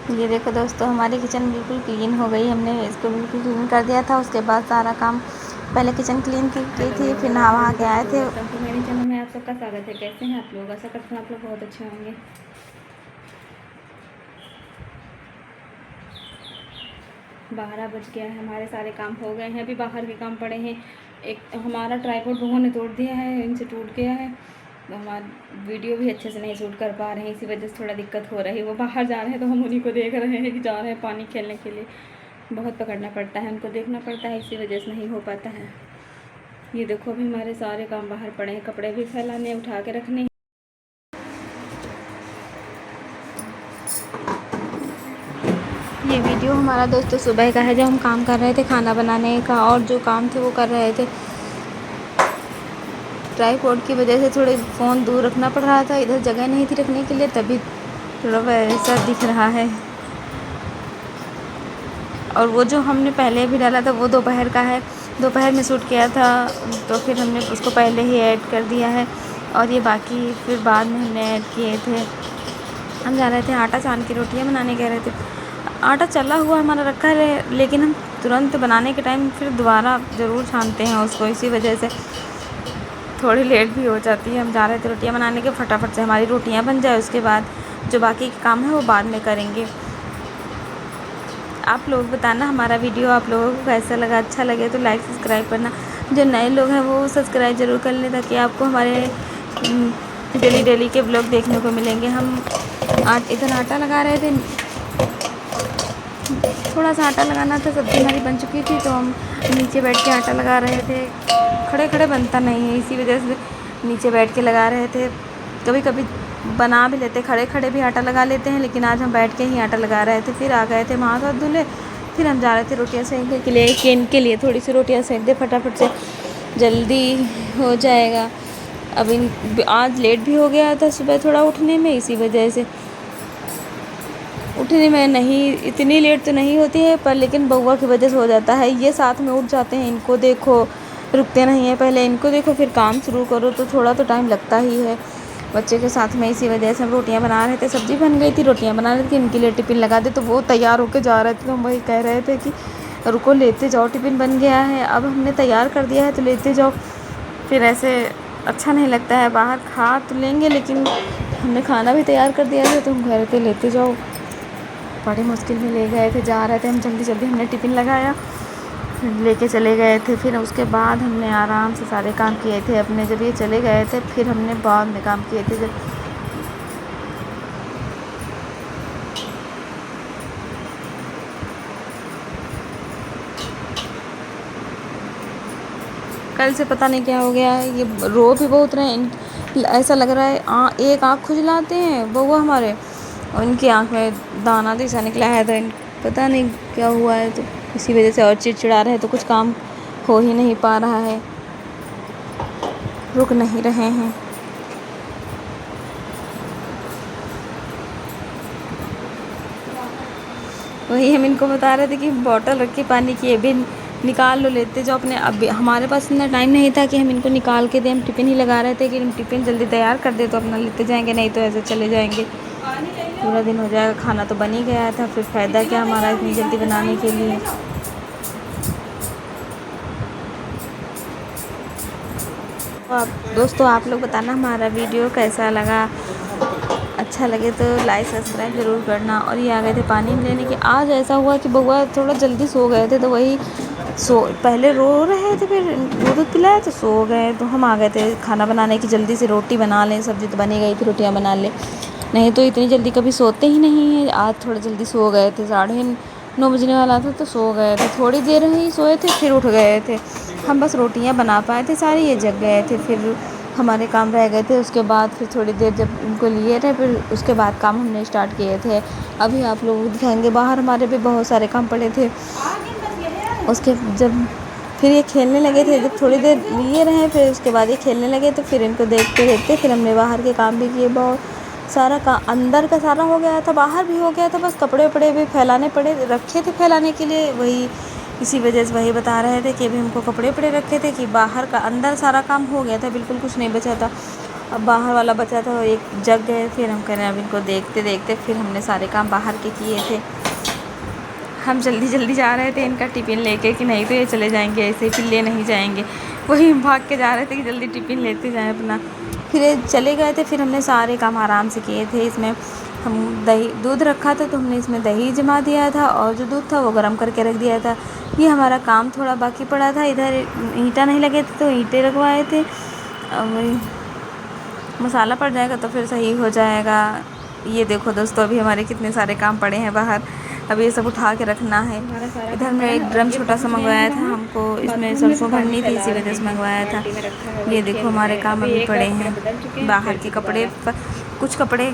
ये देखो दोस्तों, हमारी किचन बिल्कुल क्लीन हो गई। हमने इसको बिल्कुल क्लीन कर दिया था। उसके बाद सारा काम, पहले किचन क्लीन की थी, फिर नहा के आए थे। तो मेरे चैनल में आप सबका स्वागत है। कैसे हैं आप लोग? आशा करते हैं आप लोग बहुत अच्छे होंगे। 12 बज गया है, हमारे सारे काम हो गए हैं। अभी बाहर के काम पड़े हैं। एक हमारा ट्राइपॉड लोगों ने तोड़ दिया है, इनसे टूट गया है, तो हमारा वीडियो भी अच्छे से नहीं शूट कर पा रहे हैं। इसी वजह से थोड़ा दिक्कत हो रही है। वो बाहर जा रहे हैं तो हम उन्हीं को देख रहे हैं कि जा रहे हैं पानी खेलने के लिए। बहुत पकड़ना पड़ता है, उनको देखना पड़ता है, इसी वजह से नहीं हो पाता है। ये देखो, अभी हमारे सारे काम बाहर पड़े हैं। कपड़े भी फैलाने, उठा के रखने। ये वीडियो हमारा दोस्तों सुबह का है, जब हम काम कर रहे थे खाना बनाने का, और जो काम थे वो कर रहे थे। ट्राइपॉड की वजह से थोड़े फ़ोन दूर रखना पड़ रहा था, इधर जगह नहीं थी रखने के लिए, तभी थोड़ा वैसा दिख रहा है। और वो जो हमने पहले भी डाला था वो दोपहर का है, दोपहर में शूट किया था, तो फिर हमने उसको पहले ही ऐड कर दिया है। और ये बाकी फिर बाद में हमने ऐड किए थे। हम जा रहे थे आटा छान की रोटियां बनाने, कह रहे थे। आटा चला हुआ हमारा रखा है, लेकिन हम तुरंत बनाने के टाइम फिर दोबारा ज़रूर छानते हैं उसको, इसी वजह से थोड़ी लेट भी हो जाती है। हम जा रहे थे रोटियां बनाने के, फटाफट से हमारी रोटियां बन जाए, उसके बाद जो बाकी के काम है वो बाद में करेंगे। आप लोग बताना हमारा वीडियो आप लोगों को कैसा लगा। अच्छा लगे तो लाइक सब्सक्राइब करना। जो नए लोग हैं वो सब्सक्राइब ज़रूर कर लें, ताकि आपको हमारे डेली के ब्लॉग देखने को मिलेंगे। हम इधर आटा लगा रहे थे, थोड़ा सा आटा लगाना था, सब्ज़ी हमारी बन चुकी थी, तो हम नीचे बैठ के आटा लगा रहे थे। खड़े खड़े बनता नहीं है, इसी वजह से नीचे बैठ के लगा रहे थे। कभी कभी बना भी लेते, खड़े खड़े भी आटा लगा लेते हैं, लेकिन आज हम बैठ के ही आटा लगा रहे थे। फिर आ गए थे हाथ हाथ धुले, फिर हम जा रहे थे रोटियां सेकने के लिए, कि इनके लिए थोड़ी सी रोटियां सेक दे फटाफट से, जल्दी हो जाएगा। अब आज लेट भी हो गया था सुबह थोड़ा उठने में, इसी वजह से उठने में नहीं, इतनी लेट तो नहीं होती है, पर लेकिन बउआ की वजह से हो जाता है। ये साथ में उठ जाते हैं, इनको देखो रुकते नहीं है, पहले इनको देखो फिर काम शुरू करो, तो थोड़ा तो टाइम लगता ही है बच्चे के साथ में। इसी वजह से हम रोटियां बना रहे थे, सब्ज़ी बन गई थी, रोटियां बना रहे थे, इनके लिए टिफ़िन लगा दे, तो वो तैयार होकर जा रहे थे। तो हम वही कह रहे थे कि रुको, लेते जाओ, टिफ़िन बन गया है, अब हमने तैयार कर दिया है तो लेते जाओ। फिर ऐसे अच्छा नहीं लगता है, बाहर खा तो लेंगे, लेकिन हमने खाना भी तैयार कर दिया था, तो हम कह रहे थे लेते जाओ। बड़ी मुश्किल में ले गए थे, जा रहे थे हम जल्दी जल्दी, हमने टिफ़िन लगाया, लेके चले गए थे। फिर उसके बाद हमने आराम से सारे काम किए थे अपने। जब ये चले गए थे फिर हमने बाद में काम किए थे। जब कल से पता नहीं क्या हो गया है, ये रो भी बहुत रहे हैं। ऐसा लग रहा है एक आँख खुजलाते हैं बउआ हमारे, और इनकी आँख में दाना जैसा निकला है, तो पता नहीं क्या हुआ है, तो इसी वजह से और चिड़चिड़ा रहे हैं, तो कुछ काम हो ही नहीं पा रहा है, रुक नहीं रहे हैं। वही हम इनको बता रहे थे कि बॉटल रखी पानी की, ये भी निकाल लो, लेते जाओ अपने। अब हमारे पास इतना टाइम नहीं था कि हम इनको निकाल के दें, हम टिफ़िन ही लगा रहे थे कि हम टिफ़िन जल्दी तैयार कर दे तो अपना लेते जाएंगे, नहीं तो ऐसे चले जाएंगे, पूरा दिन हो जाएगा। खाना तो बन ही गया था, फिर फ़ायदा क्या हमारा इतनी जल्दी बनाने के लिए। तो आप दोस्तों, आप लोग बताना हमारा वीडियो कैसा लगा। अच्छा लगे तो लाइक सब्सक्राइब ज़रूर करना। और ये आ गए थे पानी लेने के। आज ऐसा हुआ कि बउआ थोड़ा जल्दी सो गए थे, तो वही पहले रो रहे थे, फिर दूध पिलाया तो सो गए, तो हम आ गए थे खाना बनाने की, जल्दी से रोटी बना लें, सब्ज़ी तो बनी गई थी, रोटियां बना लें, नहीं तो इतनी जल्दी कभी सोते ही नहीं हैं। आज थोड़ा जल्दी सो गए थे, 9:30 बजने वाला था, तो सो गए थे, थोड़ी देर ही सोए थे, फिर उठ गए थे। हम बस रोटियां बना पाए थे सारी, ये जग गए थे, फिर हमारे काम रह गए थे। उसके बाद फिर थोड़ी देर जब उनको लिए थे, फिर उसके बाद काम हमने स्टार्ट किए थे। अभी आप लोग दिखाएंगे, बाहर हमारे भी बहुत सारे काम पड़े थे। उसके जब फिर ये खेलने लगे थे, जब थोड़ी देर लिए रहे, फिर उसके बाद ये खेलने लगे, तो फिर इनको देखते देखते फिर हमने बाहर के काम भी किए। बहुत सारा काम अंदर का सारा हो गया था, बाहर भी हो गया था, बस कपड़े वपड़े भी फैलाने पड़े, रखे थे फैलाने के लिए। वही इसी वजह से वही बता रहे थे कि अभी हमको कपड़े वपड़े रखे थे, कि बाहर का अंदर सारा काम हो गया था, बिल्कुल कुछ नहीं बचा था। अब बाहर वाला बचा था, एक जग गए। फिर हम कह रहे हैं अब इनको देखते देखते फिर हमने सारे काम बाहर के किए थे। हम जल्दी जल्दी जा रहे थे इनका टिफ़िन लेके कि नहीं तो ये चले जाएंगे ऐसे ही, फिर ले नहीं जाएंगे। वही भाग के जा रहे थे कि जल्दी टिफ़िन लेते जाएं अपना। फिर ये चले गए थे। फिर हमने सारे काम आराम से किए थे। इसमें हम दूध रखा था तो हमने इसमें दही जमा दिया था और जो दूध था वो गर्म करके रख दिया था। ये हमारा काम थोड़ा बाकी पड़ा था। इधर ईंटा नहीं लगे थे तो ईंटें रखवाए थे। वही मसाला पड़ जाएगा तो फिर सही हो जाएगा। ये देखो दोस्तों, अभी हमारे कितने सारे काम पड़े हैं बाहर। अब ये सब उठा के रखना है। हमारा सारा इधर काम मैं पड़ा एक है और ड्रम ये छोटा सा पहुँच गए मंगवाया हैं था, वहाँ। हमको इसमें बाथरूम में सरसों से पानी भरनी थी, फैला इसी रहे वजह से हैं, मंगवाया था। बाल्टी में रखा है और ये खेल देखो रहे हमारे हैं। काम अभी अभी एक पड़े बार कपड़े हैं, बदल चुके हैं, बाहर फिर के से कपड़े दोबारा कुछ कपड़े